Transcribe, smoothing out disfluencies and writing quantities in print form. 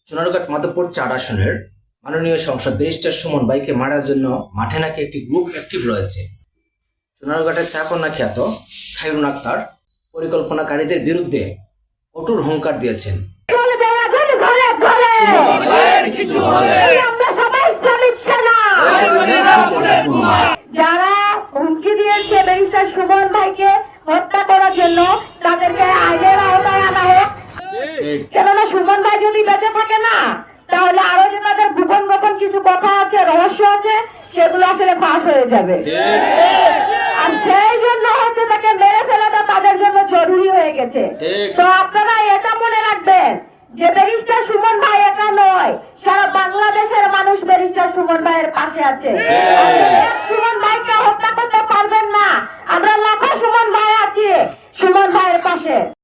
সোনারঘাট মাধবপুর 4 আসনের মাননীয় সংসদ ব্যারিস্টার সুমন ভাইকে মারার জন্য মাঠে নাকি একটি গ্রুপ অ্যাক্টিভ রয়েছে। সোনারঘাটের চাকন্যা খ্যাত খায়রুন আক্তার পরিকল্পনাকারীদের বিরুদ্ধে কঠোর হুঙ্কার দিয়েছেন। যারা হুমকি দিয়েছে ব্যারিস্টার সুমন ভাইকে হত্যা করার জন্য তাদেরকে আইনের আওতায় আনা হোক। কেননা সুমন ভাই যদি বেঁচে থাকে না, তাহলে আরো যে তাদের গোপন গোপন কিছু কথা আছে, রহস্য আছে, সেগুলো আসলে ফাঁস হয়ে যাবে। আর সেই জন্য হচ্ছে তাকে মেরে ফেলাটা তাদের জন্য জরুরি হয়ে গেছে। তো আপনারা এটা মনে রাখবেন যে ব্যারিস্টার সুমন ভাই একা নয়, সারা বাংলাদেশের মানুষ ব্যারিস্টার সুমন ভাইয়ের পাশে আছে। সুমন ভাইকে হত্যা করতে পারবেন না, আমরা লাখো সুমন ভাই আছি সুমন ভাইয়ের পাশে।